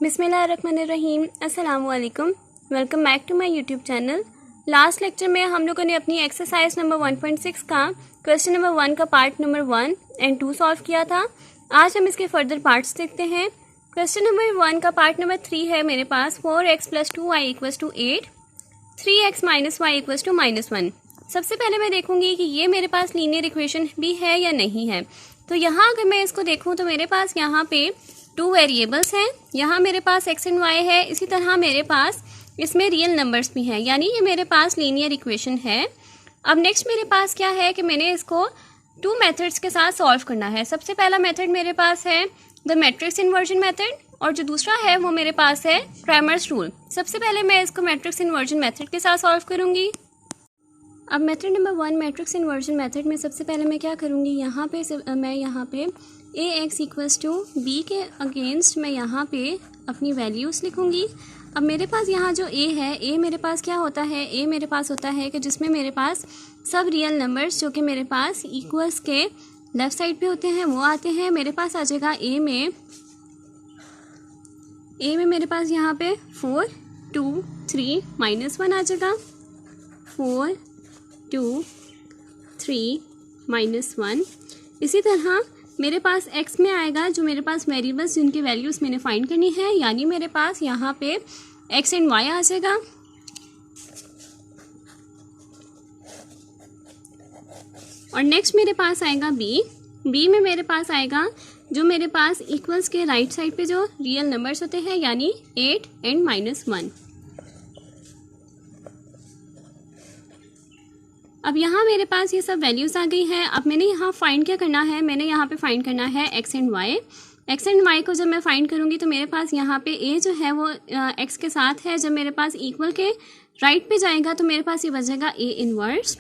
बिस्मिल्लाहिर्रहमानिर्रहीम। अस्सलामु अलैकुम। Welcome back to my YouTube channel. Last lecture में हम लोगों ने अपनी एक्सरसाइज नंबर 1.6 का क्वेश्चन नंबर 1 का पार्ट नंबर 1 एंड 2 सॉल्व किया था। आज हम इसके फर्दर पार्ट्स देखते हैं। क्वेश्चन नंबर 1 का पार्ट नंबर 3 है मेरे पास 4x + 2y = 8, 3x - y = -1। सबसे पहले मैं देखूंगी कि ये मेरे पास लीनियर इक्वेशन भी है या नहीं है। तो यहाँ अगर मैं इसको देखूँ तो मेरे पास यहाँ पे 2 वेरिएबल्स हैं। यहाँ मेरे पास x एंड y है, इसी तरह मेरे पास इसमें रियल नंबर्स भी हैं, यानी ये मेरे पास लीनियर इक्वेशन है। अब नेक्स्ट मेरे पास क्या है कि मैंने इसको 2 मेथड्स के साथ सॉल्व करना है। सबसे पहला मेथड मेरे पास है द मैट्रिक्स इन्वर्जन मेथड, और जो दूसरा है वो मेरे पास है क्रैमर्स रूल। सबसे पहले मैं इसको मैट्रिक्स इन्वर्जन मेथड के साथ सॉल्व करूँगी। अब method number 1 matrix inversion method में सबसे पहले मैं क्या करूँगी, मैं यहाँ पे ax = b के अगेंस्ट मैं यहाँ पे अपनी वैल्यूज़ लिखूँगी। अब मेरे पास यहाँ जो a है, a मेरे पास क्या होता है, a मेरे पास होता है कि जिसमें मेरे पास सब रियल नंबर्स जो कि मेरे पास इक्वल्स के लेफ़्ट साइड पे होते हैं वो आते हैं। मेरे पास आ जाएगा a में मेरे पास यहाँ पे 4, 2, 3, -1 आ जाएगा। 4, 2, 3, -1। इसी तरह मेरे पास x में आएगा जो मेरे पास वेरिएबल्स जिनकी वैल्यूज़ मैंने फाइंड करनी है, यानी मेरे पास यहाँ पे x एंड y आ जाएगा। और नेक्स्ट मेरे पास आएगा b में मेरे पास आएगा जो मेरे पास इक्वल्स के राइट साइड पे जो रियल नंबर्स होते हैं, यानी 8 एंड -1। अब यहाँ मेरे पास ये सब वैल्यूज़ आ गई हैं। अब मैंने यहाँ फाइंड क्या करना है, मैंने यहाँ पे फाइंड करना है x and y। x and y को जब मैं फाइंड करूँगी तो मेरे पास यहाँ पे a जो है वो x के साथ है। जब मेरे पास इक्वल के राइट पे जाएगा तो मेरे पास ये बचेगा a इन्वर्स,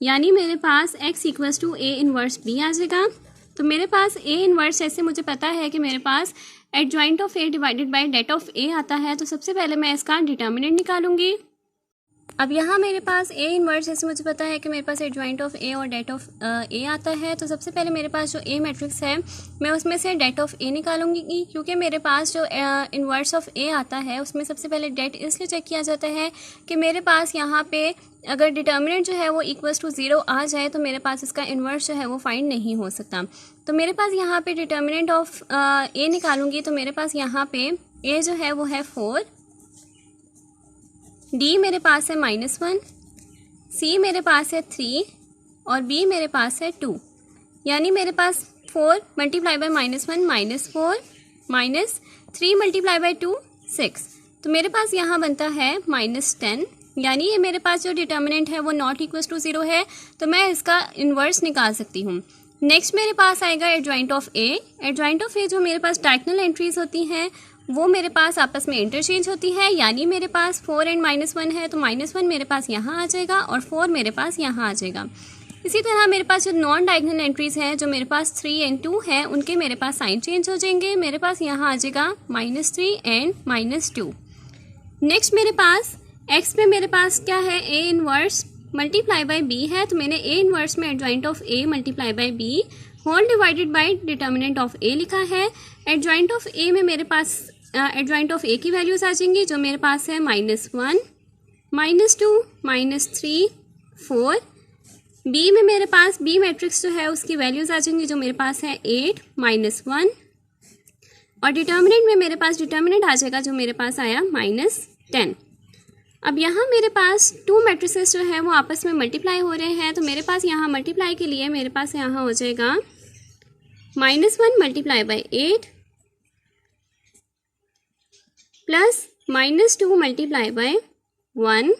यानी मेरे पास x = a इन्वर्स b आ जाएगा। तो मेरे पास a इन्वर्स, ऐसे मुझे पता है कि मेरे पास adjoint of a divided by det of a आता है। तो सबसे पहले मैं इसका डिटर्मिनेंट निकालूंगी। अब यहाँ मेरे पास a इन्वर्स, जैसे मुझे पता है कि मेरे पास एडजॉइंट ऑफ a और डेट ऑफ a आता है। तो सबसे पहले मेरे पास जो a मैट्रिक्स है मैं उसमें से डेट ऑफ a निकालूंगी, क्योंकि मेरे पास जो इन्वर्स ऑफ a आता है उसमें सबसे पहले डेट इसलिए चेक किया जाता है कि मेरे पास यहाँ पे अगर डिटर्मिनेंट जो है वो = 0 आ जाए तो मेरे पास इसका इन्वर्स जो है वो फाइंड नहीं हो सकता। तो मेरे पास यहाँ पे डिटर्मिनेंट ऑफ a निकालूंगी तो मेरे पास यहाँ पे a जो है वो है 4, D मेरे पास है -1, C मेरे पास है 3 और B मेरे पास है 2, यानी मेरे पास 4 × -1 -4 -3 × 2 6। तो मेरे पास यहाँ बनता है -10, यानी ये मेरे पास जो डिटर्मिनेंट है वो नॉट इक्वल टू 0 है। तो मैं इसका इन्वर्स निकाल सकती हूँ। नेक्स्ट मेरे पास आएगा adjoint of A। Adjoint of A जो मेरे पास डायगोनल एंट्रीज होती हैं वो मेरे पास आपस में इंटरचेंज होती है, यानी मेरे पास 4 एंड -1 है तो -1 मेरे पास यहाँ आ जाएगा और 4 मेरे पास यहाँ आ जाएगा। इसी तरह मेरे पास जो नॉन डायगोनल एंट्रीज हैं जो मेरे पास 3 एंड 2 है उनके मेरे पास साइन चेंज हो जाएंगे। मेरे पास यहाँ आ जाएगा -3 एंड -2। नेक्स्ट मेरे पास x में मेरे पास क्या है, a inverse multiply by b है। तो मैंने a इन्वर्स में adjoint of a multiply by b whole divided by determinant of a लिखा है। एडजॉइंट ऑफ a में मेरे पास एडजॉइंट ऑफ a की वैल्यूज़ आ जाएंगी जो मेरे पास है -1, -2, -3, 4। b में मेरे पास b मैट्रिक्स जो है उसकी वैल्यूज़ आ जाएंगी जो मेरे पास है 8, -1। और डिटर्मिनेंट में मेरे पास डिटर्मिनेंट आ जाएगा जो मेरे पास आया -10। अब यहाँ मेरे पास 2 मैट्रिसेस जो है वो आपस में मल्टीप्लाई हो रहे हैं। तो मेरे पास यहाँ मल्टीप्लाई के लिए मेरे पास यहाँ हो जाएगा -1 × 8 plus -2 × 1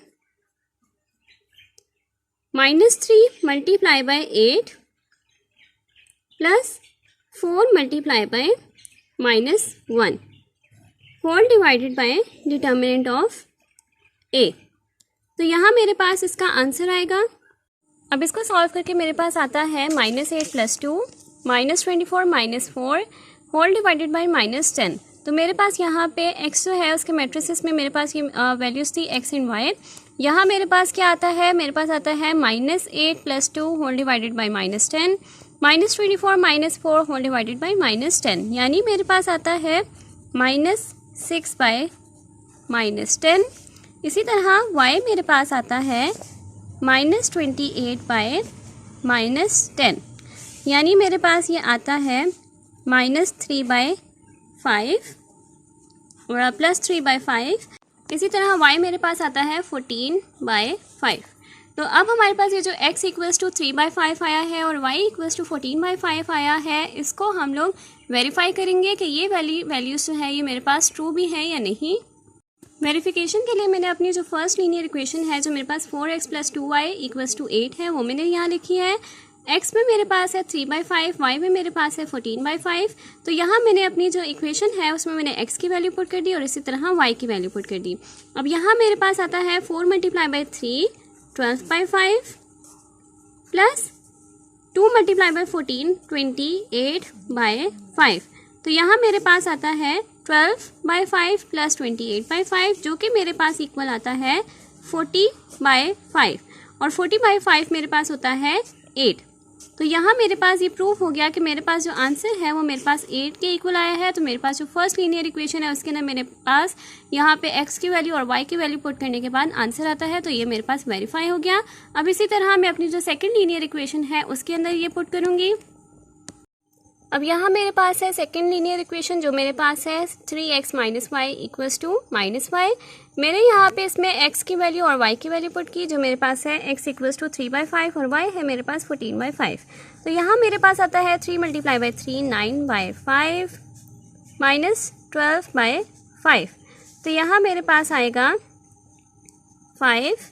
-3 × 8 plus 4 × -1 whole divided by determinant of a। तो यहाँ मेरे पास इसका आंसर आएगा। अब इसको सॉल्व करके मेरे पास आता है -8 + 2 -24 -4 होल डिवाइडेड बाय -10। तो मेरे पास यहाँ पे x जो है उसके मैट्रिसेस में मेरे पास ये वैल्यूज़ थी x एंड y। यहाँ मेरे पास क्या आता है, मेरे पास आता है -8 + 2 whole divided by -10 -24 -4 whole divided by -10, यानी मेरे पास आता है -6/-10। इसी तरह y मेरे पास आता है -28/-10, यानी मेरे पास ये आता है -3/5 और +3/5। इसी तरह y मेरे पास आता है 14/5। तो अब हमारे पास ये जो x इक्वल्स टू 3/5 आया है और y इक्वल्स टू 14/5 आया है, इसको हम लोग वेरीफाई करेंगे कि ये वैल्यूज़ जो है ये मेरे पास ट्रू भी है या नहीं। वेरिफिकेशन के लिए मैंने अपनी जो फर्स्ट लीनियर इक्वेशन है, जो मेरे पास 4x + 2y इक्वल्स टू 8 है, वो मैंने यहाँ लिखी है। x में मेरे पास है 3/5, y में मेरे पास है 14/5। तो यहाँ मैंने अपनी जो इक्वेशन है उसमें मैंने x की वैल्यू पुट कर दी और इसी तरह y की वैल्यू पुट कर दी। अब यहाँ मेरे पास आता है 4 × 3 12/5 प्लस 2 × 14 28/5। तो यहाँ मेरे पास आता है 12/5 प्लस 28/5, जो कि मेरे पास इक्वल आता है 40/5 और 40/5 मेरे पास होता है 8। तो यहाँ मेरे पास ये प्रूफ हो गया कि मेरे पास जो आंसर है वो मेरे पास 8 के इक्वल आया है। तो मेरे पास जो फर्स्ट लीनियर इक्वेशन है उसके अंदर मेरे पास यहाँ पे x की वैल्यू और y की वैल्यू पुट करने के बाद आंसर आता है, तो ये मेरे पास वेरीफाई हो गया। अब इसी तरह मैं अपनी जो सेकंड लीनियर इक्वेशन है उसके अंदर ये पुट करूँगी। अब यहाँ मेरे पास है सेकंड लीनियर इक्वेशन, जो मेरे पास है 3x - y equals to -y। मैंने यहाँ पे इसमें x की वैल्यू और y की वैल्यू पुट की, जो मेरे पास है x इक्वल्स टू 3/5 और y है मेरे पास 14/5। तो यहाँ मेरे पास आता है 3 × 3 9/5 -12/5। तो यहाँ मेरे पास आएगा 5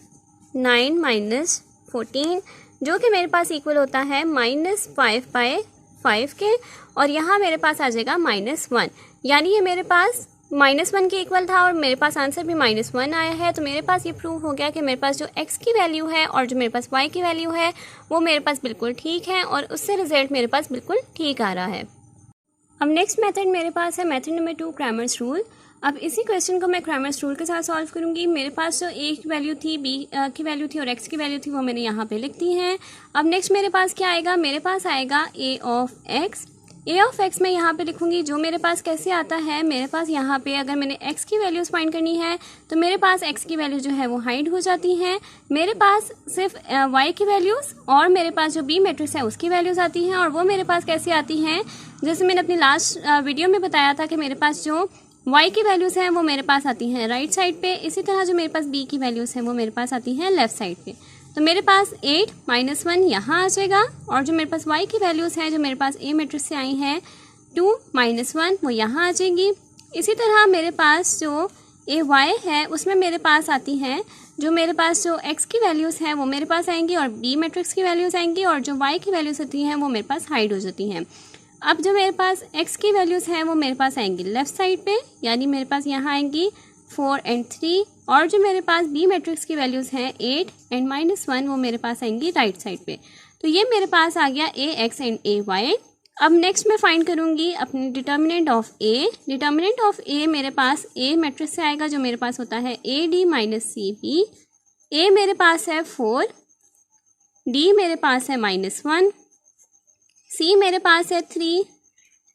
9 -14, जो कि मेरे पास इक्वल होता है -5/5 के, और यहाँ मेरे पास आ जाएगा -1, यानी ये मेरे पास -1 के इक्वल था और मेरे पास आंसर भी -1 आया है। तो मेरे पास ये प्रूव हो गया कि मेरे पास जो x की वैल्यू है और जो मेरे पास y की वैल्यू है वो मेरे पास बिल्कुल ठीक है और उससे रिजल्ट मेरे पास बिल्कुल ठीक आ रहा है। अब नेक्स्ट मेथड मेरे पास है मेथड नंबर 2, क्रैमर्स रूल। अब इसी क्वेश्चन को मैं क्रैमर्स रूल के साथ सॉल्व करूंगी। मेरे पास जो a की वैल्यू थी, b की वैल्यू थी और x की वैल्यू थी वो मैंने यहाँ पे लिख दी है। अब नेक्स्ट मेरे पास क्या आएगा, मेरे पास आएगा a ऑफ x मैं यहाँ पे लिखूंगी। जो मेरे पास कैसे आता है, मेरे पास यहाँ पे अगर मैंने x की वैल्यूज़ फाइंड करनी है तो मेरे पास x की वैल्यू जो है वो हाइड हो जाती हैं। मेरे पास सिर्फ y की वैल्यूज़ और मेरे पास जो b मैट्रिक्स है उसकी वैल्यूज़ आती हैं, और वो मेरे पास कैसे आती हैं, जैसे मैंने अपनी लास्ट वीडियो में बताया था कि मेरे पास जो y की वैल्यूज़ हैं वो मेरे पास आती हैं राइट साइड पे। इसी तरह जो मेरे पास b की वैल्यूज़ हैं वो मेरे पास आती हैं लेफ्ट साइड पे। तो मेरे पास 8 - 1 यहाँ आ जाएगा, और जो मेरे पास y की वैल्यूज़ हैं जो मेरे पास a मैट्रिक्स से आई हैं 2 - 1 वो यहाँ आ जाएगी। इसी तरह मेरे पास जो ay है उसमें मेरे पास आती हैं, जो मेरे पास जो x की वैल्यूज़ हैं वो मेरे पास आएंगी और b मैट्रिक्स की वैल्यूज़ आएंगी, और जो y की वैल्यूज़ होती हैं वो मेरे पास हाइड हो जाती हैं। अब जो मेरे पास x की वैल्यूज़ हैं वो मेरे पास आएंगी लेफ़्ट साइड पे, यानी मेरे पास यहाँ आएंगी 4 और 3, और जो मेरे पास b मैट्रिक्स की वैल्यूज़ हैं 8 और -1 वो मेरे पास आएंगी राइट साइड पे। तो ये मेरे पास आ गया ax और ay। अब नेक्स्ट मैं फाइंड करूँगी अपनी determinant of a। Determinant of a मेरे पास a मैट्रिक्स से आएगा, जो मेरे पास होता है ad - cb। a मेरे पास है 4, d मेरे पास है -1, c मेरे पास है 3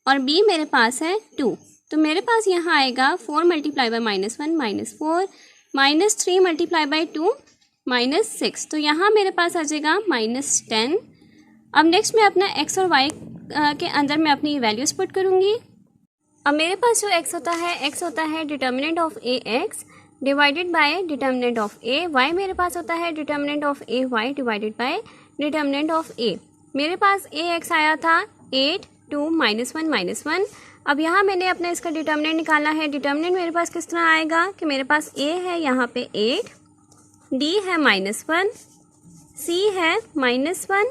और b मेरे पास है 2। तो मेरे पास यहाँ आएगा 4 × -1 -4 -3 × 2 -6। तो यहाँ मेरे पास आ जाएगा -10। अब नेक्स्ट मैं अपना x और y के अंदर मैं अपनी वैल्यूज़ पुट करूँगी। अब मेरे पास जो x होता है determinant of ax divided by determinant of a। y मेरे पास होता है determinant of ay divided by determinant of a। मेरे पास ax आया था 8 2 -1 -1। अब यहाँ मैंने अपना इसका डिटर्मिनेंट निकालना है। डिटर्मिनेंट मेरे पास किस तरह आएगा कि मेरे पास a है यहाँ पे 8, d है -1, c है -1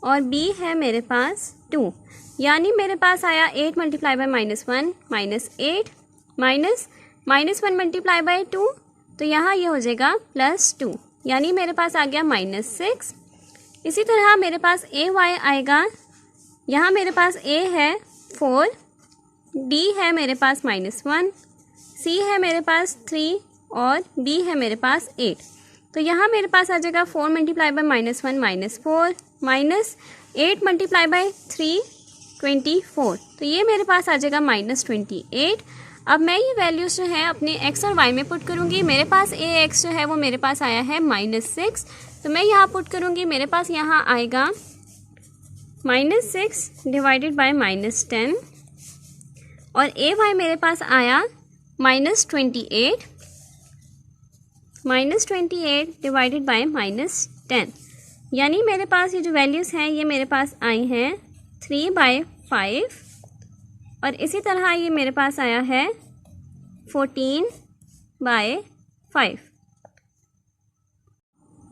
और b है मेरे पास 2, यानी मेरे पास आया 8 × -1 -8 -1 × 2, तो यहाँ ये हो जाएगा +2, यानी मेरे पास आ गया -6। इसी तरह मेरे पास ay आएगा, यहाँ मेरे पास a है 4, d है मेरे पास -1, c है मेरे पास 3 और b है मेरे पास 8। तो यहाँ मेरे पास आ जाएगा 4 × -1 -4 -8 × 3 24। तो ये मेरे पास आ जाएगा -28। अब मैं ये वैल्यूज़ जो है अपने x और y में पुट करूँगी। मेरे पास ax जो है वो मेरे पास आया है -6, तो मैं यहाँ पुट करूँगी। मेरे पास यहाँ आएगा -6 डिवाइडेड बाय -10 और ay मेरे पास आया -28 डिवाइडेड बाय -10, यानी मेरे पास ये जो वैल्यूज़ हैं ये मेरे पास आई हैं 3/5 और इसी तरह ये मेरे पास आया है 14/5।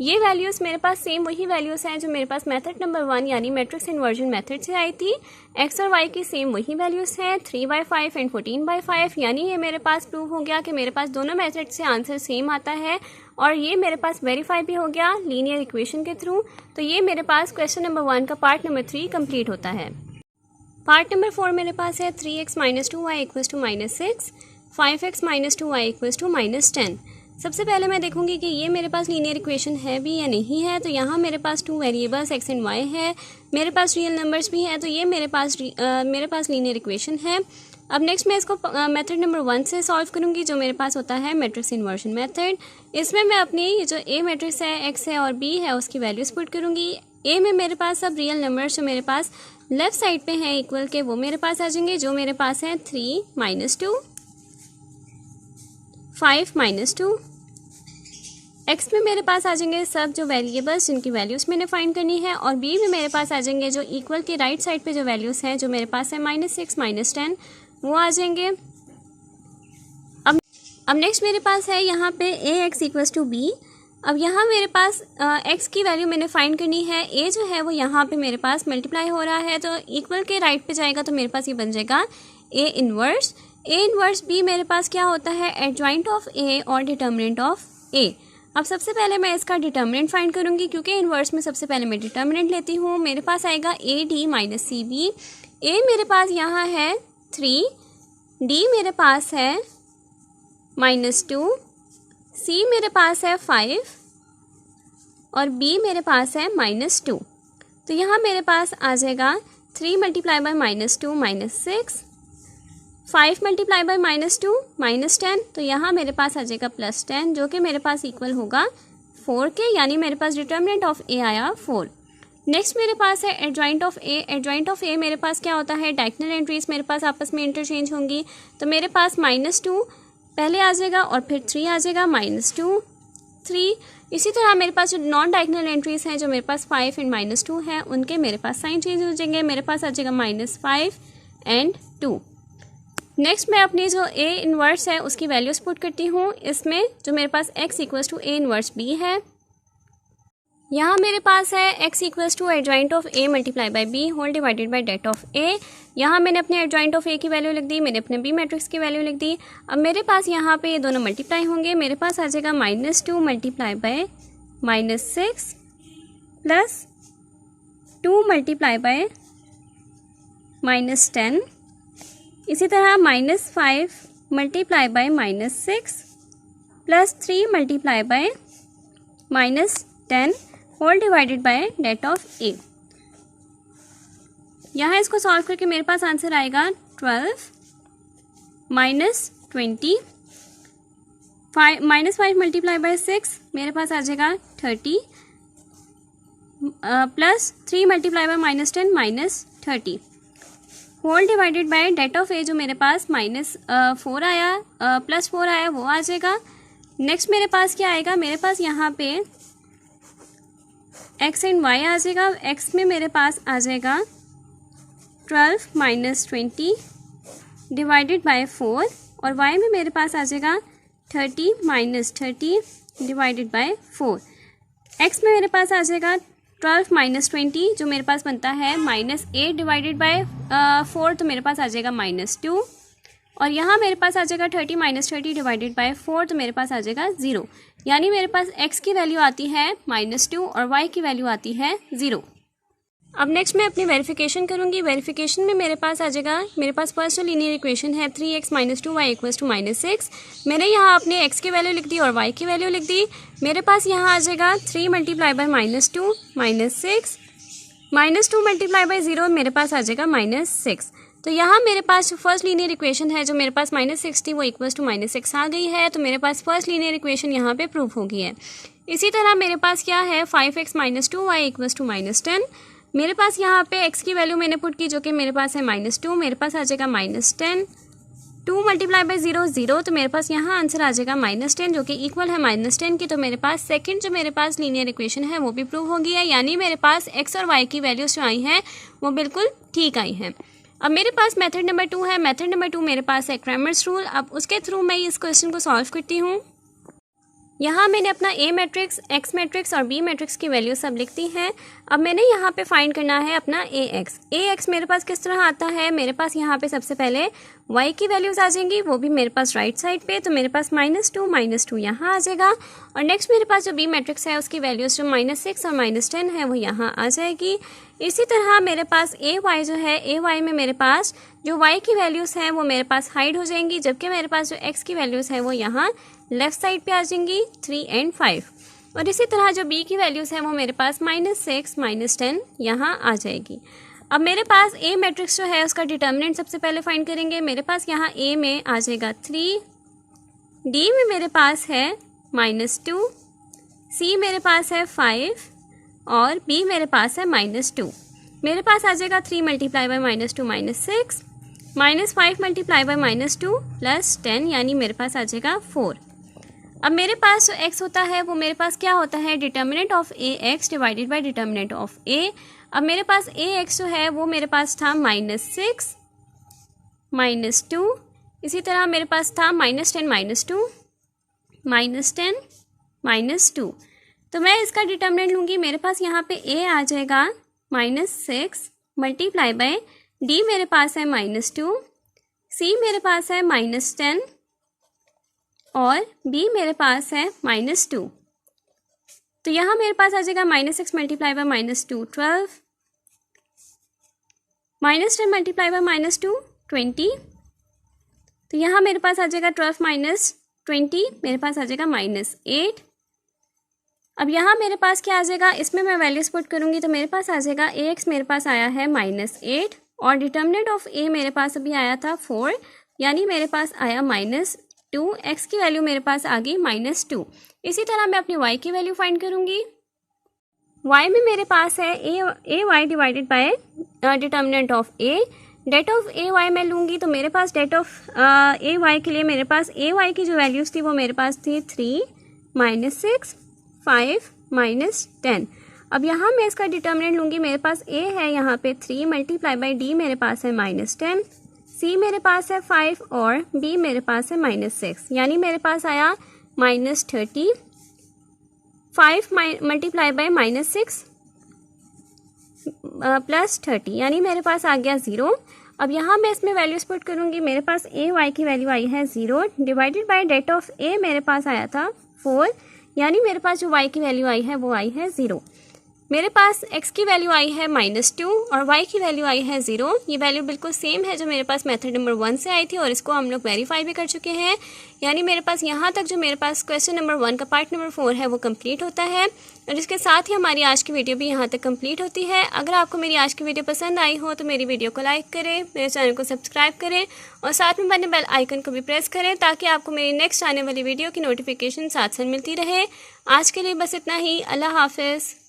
ये वैल्यूज़ मेरे पास सेम वही वैल्यूज़ हैं जो मेरे पास मेथड नंबर 1 यानी मैट्रिक्स इन्वर्जन मेथड से आई थी। x और y की सेम वही वैल्यूज़ हैं 3/5 एंड 14/5, यानी ये मेरे पास प्रूव हो गया कि मेरे पास दोनों मेथड से आंसर सेम आता है और ये मेरे पास वेरीफाई भी हो गया लीनियर इक्वेशन के थ्रू। तो ये मेरे पास क्वेश्चन नंबर 1 का पार्ट नंबर 3 कंप्लीट होता है। पार्ट नंबर 4 मेरे पास है 3x - 2y = -6, 5x - 2y = -10। सबसे पहले मैं देखूंगी कि ये मेरे पास लीनियर इक्वेशन है भी या नहीं है। तो यहाँ मेरे पास 2 वेरिएबल्स x एंड y है, मेरे पास रियल नंबर्स भी हैं, तो ये मेरे पास लीनियर इक्वेशन है। अब नेक्स्ट मैं इसको मेथड नंबर 1 से सॉल्व करूँगी जो मेरे पास होता है मैट्रिक्स इन्वर्जन मेथड। इसमें मैं अपनी ये जो a मैट्रिक्स है, x है और b है, उसकी वैल्यूज पुट करूँगी। a में मेरे पास सब रियल नंबर्स जो मेरे पास लेफ्ट साइड पे हैं इक्वल के वो मेरे पास आ जाएंगे, जो मेरे पास हैं 3 - 2, 5 - 2। x में मेरे पास आ जाएंगे सब जो वेरिएबल्स जिनकी वैल्यूज़ मैंने फाइंड करनी है और b में मेरे पास आ जाएंगे जो इक्वल के राइट साइड पे जो वैल्यूज़ हैं जो मेरे पास है -6 - 10 वो आ जाएंगे। अब नेक्स्ट मेरे पास है यहाँ पे ax = b। अब यहाँ मेरे पास x की वैल्यू मैंने फाइंड करनी है। a जो है वो यहाँ पे मेरे पास मल्टीप्लाई हो रहा है तो इक्वल के राइट पे जाएगा तो मेरे पास ये बन जाएगा a इन्वर्स b मेरे पास क्या होता है एडजॉइंट ऑफ a और डिटर्मिनेंट ऑफ a। अब सबसे पहले मैं इसका डिटर्मिनेंट फाइंड करूँगी क्योंकि इन्वर्स में सबसे पहले मैं डिटर्मिनेंट लेती हूँ। मेरे पास आएगा ad - cb। a मेरे पास यहाँ है 3, d मेरे पास है -2, c मेरे पास है 5 और b मेरे पास है -2। तो यहाँ मेरे पास आ जाएगा 3 × -2 -6, 5 × -2 -10, तो यहाँ मेरे पास आ जाएगा +10 जो कि मेरे पास इक्वल होगा 4 के, यानी मेरे पास डिटर्मिनेंट ऑफ a आया 4। नेक्स्ट मेरे पास है adjoint of a। Adjoint of a मेरे पास क्या होता है डायगोनल एंट्रीज मेरे पास आपस में इंटरचेंज होंगी, तो मेरे पास -2 पहले आ जाएगा और फिर 3 आ जाएगा, -2 3। इसी तरह मेरे पास जो नॉन डायगोनल एंट्रीज हैं जो मेरे पास 5 एंड -2 हैं उनके मेरे पास साइन चेंज हो जाएंगे। मेरे पास आ जाएगा -5 एंड 2। नेक्स्ट मैं अपनी जो a इन्वर्स है उसकी वैल्यूज पुट करती हूँ। इसमें जो मेरे पास x = a इन्वर्स b है, यहाँ मेरे पास है x = adjoint of a × b whole divided by det of a। यहाँ मैंने अपने एडजॉइंट ऑफ a की वैल्यू लिख दी, मैंने अपने b मैट्रिक्स की वैल्यू लिख दी। अब मेरे पास यहाँ पे ये दोनों मल्टीप्लाई होंगे, मेरे पास आ जाएगा -2 × -6 प्लस 2 × -10, इसी तरह -5 × -6 plus 3 × -10 whole divided by det of a। यहाँ इसको सॉल्व करके मेरे पास आंसर आएगा 12 - 20, -5 × 6 मेरे पास आ जाएगा 30 plus 3 × -10 -30 whole divided by det of a जो मेरे पास -4 आया +4 आया वो आ जाएगा। नेक्स्ट मेरे पास क्या आएगा, मेरे पास यहाँ पे x एंड y आ जाएगा। x में मेरे पास आ जाएगा 12 - 20 डिवाइडेड बाय 4 और y में मेरे पास आ जाएगा 30 - 30 डिवाइडेड बाय 4। x में मेरे पास आ जाएगा 12 - 20 जो मेरे पास बनता है -8 डिवाइडेड बाय 4, तो मेरे पास आ जाएगा -2 और यहाँ मेरे पास आ जाएगा 30 - 30 डिवाइडेड बाय 4, तो मेरे पास आ जाएगा 0, यानी मेरे पास x की वैल्यू आती है -2 और y की वैल्यू आती है 0। अब नेक्स्ट मैं अपनी वेरिफिकेशन करूँगी। वेरिफिकेशन में मेरे पास आ जाएगा, मेरे पास फर्स्ट लीनियर इक्वेशन है 3x - 2y = -6। मैंने यहाँ अपने x की वैल्यू लिख दी और y की वैल्यू लिख दी। मेरे पास यहाँ आ जाएगा 3 × -2 -6 -2 × 0 मेरे पास आ जाएगा -6। तो यहाँ मेरे पास जो फर्स्ट लीनियर इक्वेशन है जो मेरे पास -6 थी वो इक्वल्स टू -6 आ गई है। तो मेरे पास फर्स्ट लीनियर इक्वेशन यहाँ पे प्रूफ हो गई है। इसी तरह मेरे पास क्या है 5x - 2y इक्वल्स टू -10। मेरे पास यहाँ पे x की वैल्यू मैंने पुट की जो कि मेरे पास है -2, मेरे पास आ जाएगा -10, 2 × 0 0, तो मेरे पास यहाँ आंसर आ जाएगा -10 जो कि इक्वल है -10 की। तो मेरे पास सेकंड जो मेरे पास लीनियर इक्वेशन है वो भी प्रूव हो गई है, यानी मेरे पास x और y की वैल्यूज जो आई हैं वो बिल्कुल ठीक आई हैं। अब मेरे पास मेथड नंबर 2 है। मेथड नंबर 2 मेरे पास है क्रैमर्स रूल। अब उसके थ्रू मैं इस क्वेश्चन को सॉल्व करती हूँ। यहाँ मैंने अपना A मैट्रिक्स, X मैट्रिक्स और B मैट्रिक्स की वैल्यू सब लिख दी हैं। अब मैंने यहाँ पे फाइंड करना है अपना AX मेरे पास किस तरह आता है, मेरे पास यहाँ पे सबसे पहले Y की वैल्यूज़ आ जाएंगी, वो भी मेरे पास राइट साइड पे। तो मेरे पास -2 यहाँ आ जाएगा। और नेक्स्ट मेरे पास जो B मैट्रिक्स है उसकी वैल्यूज़ जो -6 और -10 है वो यहाँ आ जाएगी। इसी तरह मेरे पास AY जो है, AY में मेरे पास जो Y की वैल्यूज़ हैं वो मेरे पास हाइड हो जाएंगी, जबकि मेरे पास जो X की वैल्यूज़ हैं वो यहाँ लेफ्ट साइड पे आ जाएंगी 3 और 5। और इसी तरह जो B की वैल्यूज़ हैं वो मेरे पास -6 -10 यहाँ आ जाएगी। अब मेरे पास A मैट्रिक्स जो है उसका डिटर्मिनेंट सबसे पहले फाइंड करेंगे। मेरे पास यहाँ A में आ जाएगा 3, D में मेरे पास है -2, C मेरे पास है 5 और B मेरे पास है -2। मेरे पास आ जाएगा 3 × -2 -6, -5 × -2 +10, यानी मेरे पास आ जाएगा 4। अब मेरे पास जो x होता है वो मेरे पास क्या होता है, determinant of AX divided by determinant of A। अब मेरे पास AX जो है वो मेरे पास था -6 -2, इसी तरह मेरे पास था -10 -2 -10 -2। तो मैं इसका डिटर्मिनेंट लूँगी। मेरे पास यहाँ पे A आ जाएगा -6 मल्टीप्लाई बाय D मेरे पास है -2, C मेरे पास है -10 और B मेरे पास है -2। तो यहाँ मेरे पास आ जाएगा -6 मल्टीप्लाई बाय -2 12, -10 मल्टीप्लाई बाय -2 20। तो यहाँ मेरे पास आ जाएगा 12 - 20, मेरे पास आ जाएगा -8। अब यहाँ मेरे पास क्या आ जाएगा, इसमें मैं वैल्यूज पुट करूँगी तो मेरे पास आ जाएगा AX मेरे पास आया है -8 और डिटर्मिनेंट ऑफ A मेरे पास अभी आया था 4, यानी मेरे पास आया -2। X की वैल्यू मेरे पास आ गई -2। इसी तरह मैं अपनी Y की वैल्यू फाइंड करूँगी। Y में मेरे पास है AY divided by determinant of A। Det of AY मैं लूँगी तो मेरे पास डेट ऑफ AY के लिए मेरे पास AY की जो वैल्यूज़ थी वो मेरे पास थी 3 -6 5 -10। अब यहाँ मैं इसका डिटर्मिनेंट लूँगी। मेरे पास A है यहाँ पे 3 मल्टीप्लाई बाय D मेरे पास है -10, C मेरे पास है 5 और B मेरे पास है -6, यानी मेरे पास आया -30। 5 मल्टीप्लाई बाय -6 +30, यानी मेरे पास आ गया 0। अब यहाँ मैं इसमें वैल्यूज पुट करूँगी। मेरे पास AY की वैल्यू आई है 0 divided by det of A मेरे पास आया था 4, यानी मेरे पास जो Y की वैल्यू आई है वो आई है 0। मेरे पास X की वैल्यू आई है -2 और Y की वैल्यू आई है 0। ये वैल्यू बिल्कुल सेम है जो मेरे पास मेथड नंबर 1 से आई थी और इसको हम लोग वेरीफाई भी कर चुके हैं, यानी मेरे पास यहाँ तक जो मेरे पास क्वेश्चन नंबर 1 का पार्ट नंबर 4 है वो कंप्लीट होता है। और इसके साथ ही हमारी आज की वीडियो भी यहाँ तक कंप्लीट होती है। अगर आपको मेरी आज की वीडियो पसंद आई हो तो मेरी वीडियो को लाइक करें, मेरे चैनल को सब्सक्राइब करें और साथ में बने बेल आइकन को भी प्रेस करें ताकि आपको मेरी नेक्स्ट आने वाली वीडियो की नोटिफिकेशन साथ साथ मिलती रहे। आज के लिए बस इतना ही। अल्लाह हाफिज़।